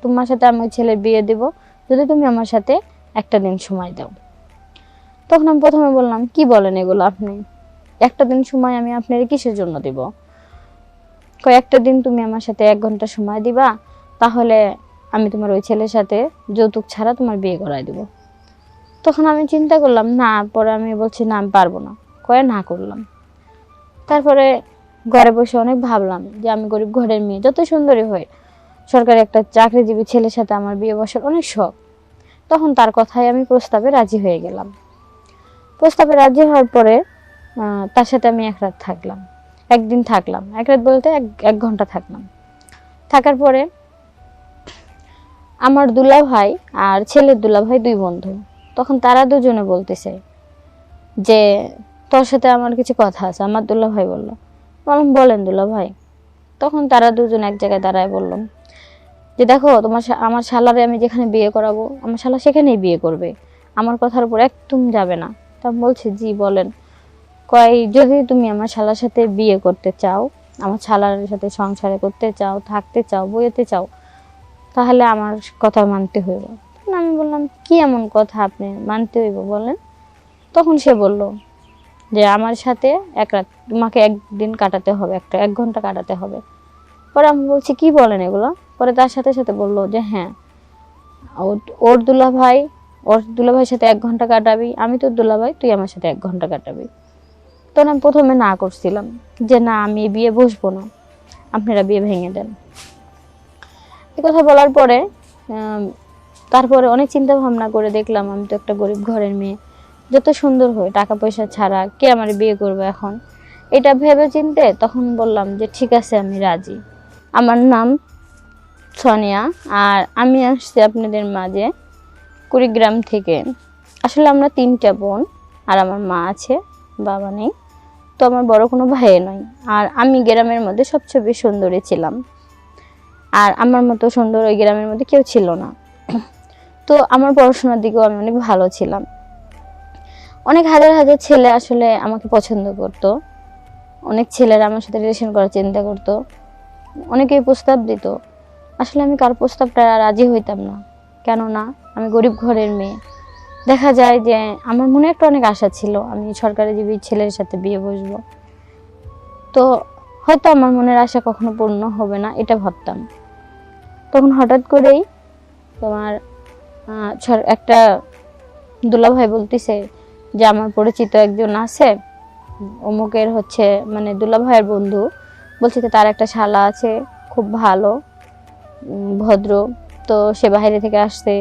তোমার সাথে আমি ওই ছেলের বিয়ে দিব যদি তুমি আমার সাথে একটা দিন সময় দাও। তখন আমি প্রথমে বললাম, কি বলেন এগুলো আপনি? একটা দিন সময় আমি আপনার কিসের জন্য দিব? কয়েকটা দিন তুমি আমার সাথে 1 ঘন্টা সময় দিবা, তাহলে আমি তোমার ওই ছেলের সাথে যৌতুক ছাড়া তোমার বিয়ে করাই দিব। তখন আমি চিন্তা করলাম না, পরে আমি বলছি না আমি পারবো না, কয়ে না করলাম। তারপরে ঘরে বসে অনেক ভাবলাম যে আমি গরিব ঘরের মেয়ে, যত সুন্দরী হই, সরকারি একটা চাকরিজীবী ছেলের সাথে আমার বিয়ে বসার অনেক শখ। তখন তার কথায় আমি প্রস্তাবে রাজি হয়ে গেলাম। প্রস্তাবে রাজি হওয়ার পরে তার সাথে আমি 1 রাত থাকলাম, একদিন থাকলাম, 1 রাত বলতে 1 ঘন্টা থাকলাম। থাকার পরে আমার দুলাভাই আর ছেলের দুলাভাই 2 বন্ধু, তখন তারা দুজনে বলতেছে যে তোর সাথে আমার কিছু কথা আছে। আমার দুলাভাই বলল, বললাম বলেন দুলাভাই। তখন তারা দুজন এক জায়গায় দাঁড়ায় বললাম যে দেখো আমার শালারে আমি যেখানে বিয়ে করাবো, আমার শালা সেখানেই বিয়ে করবে, আমার কথার উপর একদম যাবে না। তা বলছে জি বলেন। যদি তুমি আমার শালার সাথে বিয়ে করতে চাও, আমার শালার সাথে সংসারে করতে চাও, থাকতে চাও, বইতে চাও, তাহলে আমার কথা মানতে হইব। আমি বললাম কি এমন কথা আপনি মানতে হইব বলেন। তখন সে বলল যে আমার সাথে 1 রাত তোমাকে একদিন কাটাতে হবে, 1 ঘন্টা কাটাতে হবে। পরে আমি বলছি কি বলেন এগুলো? পরে তার সাথে সাথে বলল যে হ্যাঁ, ওর দুলাভাইয়ের সাথে 1 ঘন্টা কাটাবি, আমি তোর দুলাভাই, তুই আমার সাথে 1 ঘন্টা কাটাবি। তখন আমি প্রথমে না করছিলাম যে না আমি বিয়ে বসবো না, আপনারা বিয়ে ভেঙে দেন। এই কথা বলার পরে তারপরে অনেক চিন্তা ভাবনা করে দেখলাম আমি তো একটা গরিব ঘরের মেয়ে, যত সুন্দর হই, টাকা পয়সা ছাড়া কে আমার বিয়ে করবে এখন। এটা ভেবে চিন্তে তখন বললাম যে ঠিক আছে আমি রাজি। আমার নাম সোনিয়া, আর আমি আসছি আপনাদের মাঝে কুড়িগ্রাম থেকে। আসলে আমরা 3টা বোন, আর আমার মা আছে, বাবা নেই। তো আমার বড় কোনো ভাই নয়, আর আমি গ্রামের মধ্যে সবচেয়ে বেশি সুন্দরী ছিলাম, আর আমার মতো সুন্দর ওই গ্রামের মধ্যে কেউ ছিল না। তো আমার পড়াশোনার দিকেও আমি অনেক ভালো ছিলাম। অনেক হাজার হাজার ছেলে আসলে আমাকে পছন্দ করতো, অনেক ছেলেরা আমার সাথে রিলেশন করার চিন্তা করতো, অনেকেই প্রস্তাব দিত। আসলে আমি কার প্রস্তাবটা রাজি হইতাম না, কেননা আমি গরিব ঘরের মেয়ে। দেখা যায় যে আমার মনে একটা অনেক আশা ছিল আমি সরকারিজীবী ছেলের সাথে বিয়ে বসবো, তো হয়তো আমার মনের আশা কখনো পূর্ণ হবে না, এটা ভাবতাম। তখন হঠাৎ করেই তোমার একটা দুলাভাই বলতেছে যে আমার পরিচিত একজন আছে, অমুকের হচ্ছে মানে দুলাভাইয়ের বন্ধু, বলছে তার একটা শালা আছে খুব ভালো, ভদ্র, তো সে বাইরে থেকে আসছে,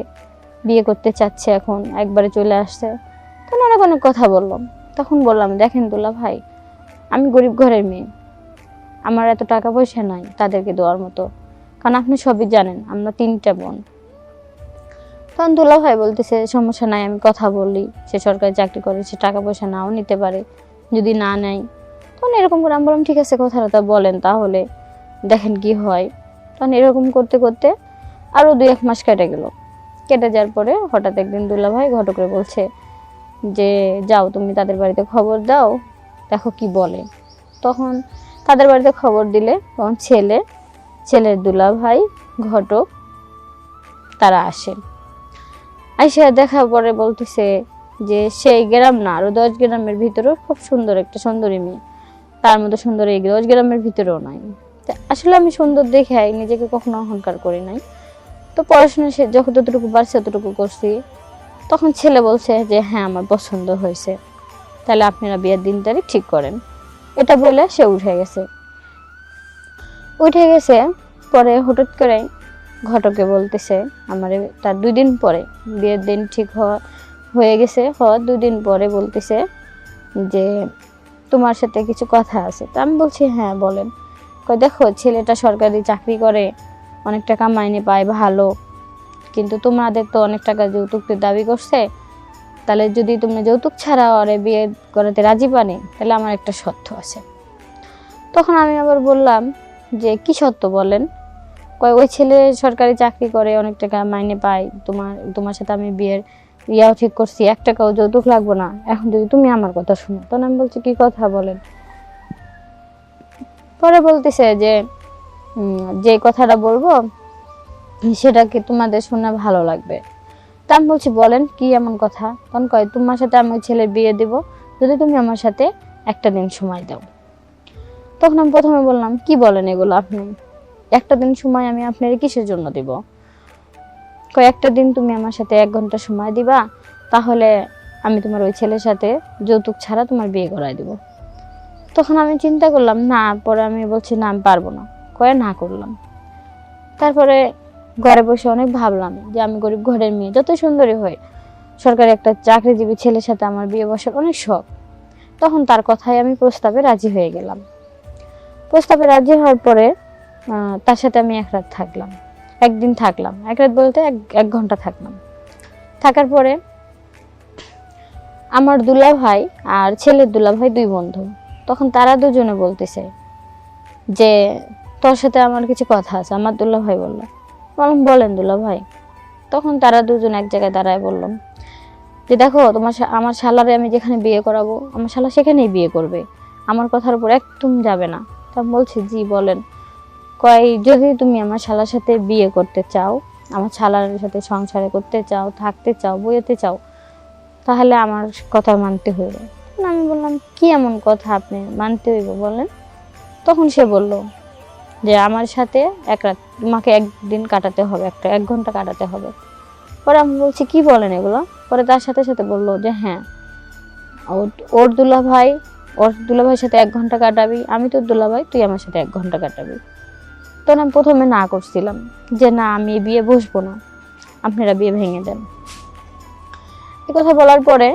বিয়ে করতে চাচ্ছে, এখন একবারে চলে আসছে। তখন অনেক অনেক কথা বললাম। তখন বললাম দেখেন দুলাভাই, আমি গরিব ঘরের মেয়ে, আমার এত টাকা পয়সা নাই তাদেরকে দেওয়ার মতো, কারণ আপনি সবই জানেন আমরা 3টা বোন। তখন দুলাভাই বলতেছে সমস্যা নাই, আমি কথা বলি, সে সরকারি চাকরি করে, সে টাকা পয়সা নাও নিতে পারে, যদি না নেয়। তখন এরকম করে আমি বললাম ঠিক আছে কথাটা বলেন, তাহলে দেখেন কি হয়। তখন এরকম করতে করতে আরো 2-1 মাস কেটে গেল। কেটে যাওয়ার পরে হঠাৎ একদিন দুলাভাই ঘটক করে বলছে যে যাও তুমি তাদের বাড়িতে খবর দাও, দেখো কি বলে। তখন তাদের বাড়িতে খবর দিলে তখন ছেলের দুলাভাই ঘটক তারা আসে। আইসা দেখার পরে বলতেছে যে সেই গ্রাম না, আরো 10 গ্রামের ভিতরেও খুব সুন্দর একটা সুন্দরী মেয়ে, তার মতো সুন্দর এই 10 গ্রামের ভিতরেও নাই। আসলে আমি সুন্দর দেখে নিজেকে কখনো অহংকার করি নাই, তো পড়াশোনা সে যতটুকু পারছে ততটুকু করছি। তখন ছেলে বলছে যে হ্যাঁ আমার পছন্দ হয়েছে, তাহলে আপনারা বিয়ের দিন তারিখ ঠিক করেন। এটা বলে সে উঠে গেছে। পরে হঠাৎ করে ঘটকে বলতেছে আমারে, তার 2 দিন পরে বিয়ের দিন ঠিক হয়ে গেছে, 2 দিন পরে বলতেছে যে তোমার সাথে কিছু কথা আছে। তো আমি বলছি হ্যাঁ বলেন। দেখো ছেলেটা সরকারি চাকরি করে, অনেক টাকা মাইনে পায় ভালো, কিন্তু তোমাদের তো অনেক টাকা যৌতুকের দাবি করছে, তাহলে যদি তুমি যৌতুক ছাড়া ওরে বিয়ে করাতে রাজি পানি, তাহলে আমার একটা শর্ত আছে। তখন আমি আবার বললাম যে কি শর্ত বলেন। ওই ছেলে সরকারি চাকরি করে, অনেক টাকা মাইনে পায়, তোমার সাথে আমি বিয়ের ইয়াও ঠিক করছি, 1 টাকাও যৌতুক লাগবে না, এখন যদি তুমি আমার কথা শুনো। তখন আমি বলছি কি কথা বলেন। পরে বলতেছে যে কথাটা বলবো সেটা কি তোমাদের শুনে ভালো লাগবে? তা আমি বলছি বলেন কি এমন কথা? তখন কয় তোমার সাথে আমি ওই ছেলের বিয়ে দিব যদি তুমি আমার সাথে একটা দিন সময় দাও। তখন আমি প্রথমে বললাম কি বলেন এগুলো আপনি? একটা দিন সময় আমি আপনার কিসের জন্য দিব? কয়েকটা দিন তুমি আমার সাথে 1 ঘন্টা সময় দিবা, তাহলে আমি তোমার ওই ছেলের সাথে যৌতুক ছাড়া তোমার বিয়ে করাই দিব। তখন আমি চিন্তা করলাম না, পরে আমি বলছি না আমি পারবো না, কয়ে না করলাম। তারপরে ঘরে বসে অনেক ভাবলাম যে আমি গরিব ঘরের মেয়ে, যত সুন্দরী হই, সরকারি একটা চাকরিজীবী ছেলের সাথে আমার বিয়ে বসার অনেক শখ। তখন তার কথায় আমি প্রস্তাবে রাজি হয়ে গেলাম। প্রস্তাবে রাজি হওয়ার পরে তার সাথে আমি 1 রাত থাকলাম, একদিন থাকলাম, 1 রাত বলতে 1 ঘন্টা থাকলাম। থাকার পরে আমার দুলাভাই আর ছেলের দুলাভাই 2 বন্ধু, তখন তারা দুজনে বলতেছে যে তোর সাথে আমার কিছু কথা আছে। আমার দুলাভাই বললো, বললাম বলেন দুলাভাই। তখন তারা দুজন এক জায়গায় দাঁড়ায় বললাম যে দেখো আমার শালারে আমি যেখানে বিয়ে করাবো আমার শালা সেখানেই বিয়ে করবে, আমার কথার উপর একদম যাবে না। তা আমি বলছি জি বলেন। কয় যদি তুমি আমার শালার সাথে বিয়ে করতে চাও, আমার শালার সাথে সংসারে করতে চাও, থাকতে চাও, বইতে চাও, তাহলে আমার কথা মানতে হইবে। আমি বললাম কি এমন কথা আপনি মানতে হইব বলেন? তখন সে বলল যে আমার সাথে 1 রাত তোমাকে 1 দিন কাটাতে হবে, 1 ঘন্টা কাটাতে হবে। পরে আমি বলছি কি বলেন এগুলো? পরে তার সাথে সাথে বললো যে হ্যাঁ ওর দুলাভাইয়ের সাথে 1 ঘন্টা কাটাবি, আমি তোর দুলাভাই, তুই আমার সাথে 1 ঘন্টা কাটাবি। তখন আমি প্রথমে না করছিলাম যে না আমি বিয়ে বসবো না, আপনারা বিয়ে ভেঙে দেন। এই কথা বলার পরে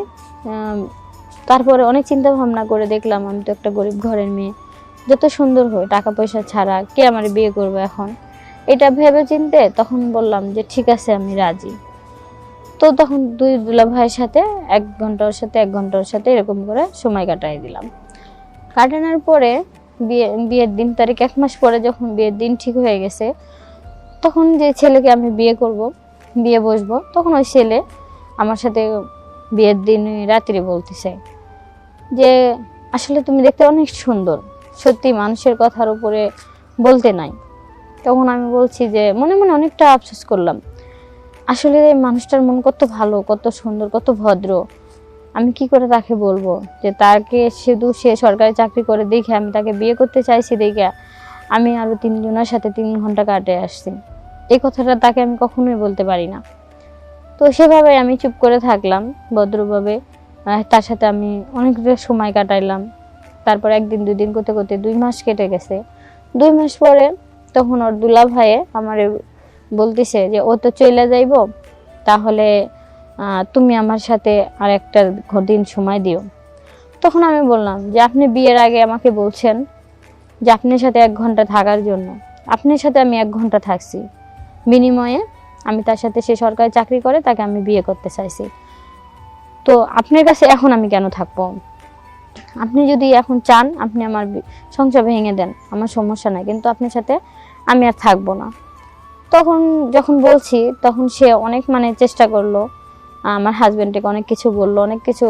তারপরে অনেক চিন্তা ভাবনা করে দেখলাম আমি তো একটা গরিব ঘরের মেয়ে, যত সুন্দর হই টাকা পয়সা ছাড়া কে আমার বিয়ে করবে এখন, এটা ভেবে চিন্তে তখন বললাম যে ঠিক আছে আমি রাজি। তো তখন 2 দুলাভাইয়ের সাথে 1 ঘন্টার সাথে 1 ঘন্টার সাথে এরকম করে সময় কাটাই দিলাম। কাটানোর পরে বিয়ের দিন তারিখ 1 মাস পরে যখন বিয়ের দিন ঠিক হয়ে গেছে, তখন যে ছেলেকে আমি বিয়ে করব, বিয়ে বসবো, তখন ওই ছেলে আমার সাথে বিয়ের দিন রাত্রে বলতেছে যে আসলে তুমি দেখতে অনেক সুন্দর, সত্যি মানুষের কথার উপরে বলতে নাই। তখন আমি বলছি যে মনে মনে অনেকটা আফসোস করলাম, আসলে মানুষটার মন কত ভালো, কত সুন্দর, কত ভদ্র, আমি কি করে তাকে বলবো যে তাকে শুধু সে সরকারি চাকরি করে দেখে আমি তাকে বিয়ে করতে চাইছি দেখে আমি আরো 3 জনের সাথে 3 ঘন্টা কাটে আসছি, এই কথাটা তাকে আমি কখনোই বলতে পারি না। তো সেভাবে আমি চুপ করে থাকলাম ভদ্রভাবে, তার সাথে আমি অনেকটা সময় কাটাইলাম। তারপর 1 দিন 2 দিন করতে করতে 2 মাস কেটে গেছে। 2 মাস পরে তখন ওর দুলাভাইয়ে আমারে বলতেছে যে ও তো চলে যাইবো, তাহলে তুমি আমার সাথে আর একটা দিন সময় দিও। তখন আমি বললাম যে আপনি বিয়ের আগে আমাকে বলছেন যে আপনার সাথে 1 ঘন্টা থাকার জন্য, আপনার সাথে আমি 1 ঘন্টা থাকছি, বিনিময়ে আমি তার সাথে, সে সরকারি চাকরি করে, তাকে আমি বিয়ে করতে চাইছি। তো আপনার কাছে এখন আমি কেন থাকবো? আপনি যদি এখন চান আপনি আমার সংসার ভেঙে দেন, আমার সমস্যা নাই, কিন্তু আপনার সাথে আমি আর থাকবো না। তখন যখন বলছি তখন সে অনেক চেষ্টা করলো, আমার হাজবেন্ডকে অনেক কিছু বললো, অনেক কিছু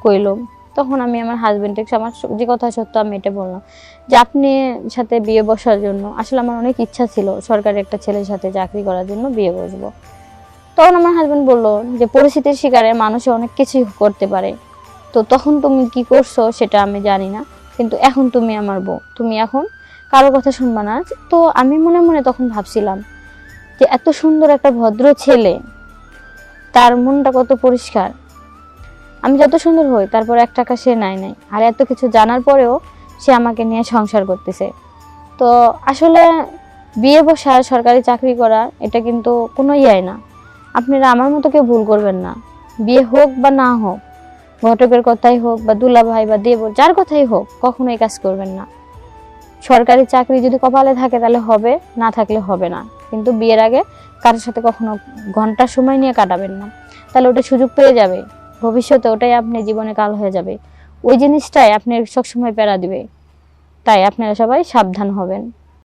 কইলো। তখন আমি আমার হাজবেন্ডকে আমার যে কথা সত্য আমি এটা বললাম যে আপনি সাথে বিয়ে বসার জন্য আসলে আমার অনেক ইচ্ছা ছিল সরকারি একটা ছেলের সাথে চাকরি করার জন্য বিয়ে বসবো। তখন আমার হাজবেন্ড বললো যে পরিস্থিতির শিকারে মানুষে অনেক কিছুই করতে পারে, তো তখন তুমি কি করছো সেটা আমি জানি না, কিন্তু এখন তুমি আমার বউ, তুমি এখন কারো কথা শুনবা না। তো আমি মনে মনে তখন ভাবছিলাম যে এত সুন্দর একটা ভদ্র ছেলে, তার মনটা কত পরিষ্কার, আমি যত সুন্দর হই তারপর 1 টাকা সে নাই, আর এত কিছু জানার পরেও সে আমাকে নিয়ে সংসার করতেছে। তো আসলে বিয়ে বসা, সরকারি চাকরি করা, এটা কিন্তু কোনো ইয়ে না। আপনারা আমার মতো কেউ ভুল করবেন না, বিয়ে হোক বা না হোক, ঘটকের কথাই হোক বা দুলাভাই বা দেবর, যার কথাই হোক, কখনো এই কাজ করবেন না। সরকারি চাকরি যদি কপালে থাকে তাহলে হবে, না থাকলে হবে না, কিন্তু বিয়ের আগে কারোর সাথে কখনো ঘন্টা সময় নিয়ে কাটাবেন না, তাহলে ওটা সুযোগ পেয়ে যাবে ভবিষ্যতে, ওটাই আপনি জীবনে কাল হয়ে যাবে, ওই জিনিসটাই আপনি সবসময় প্যারা দিবে। তাই আপনারা সবাই সাবধান হবেন।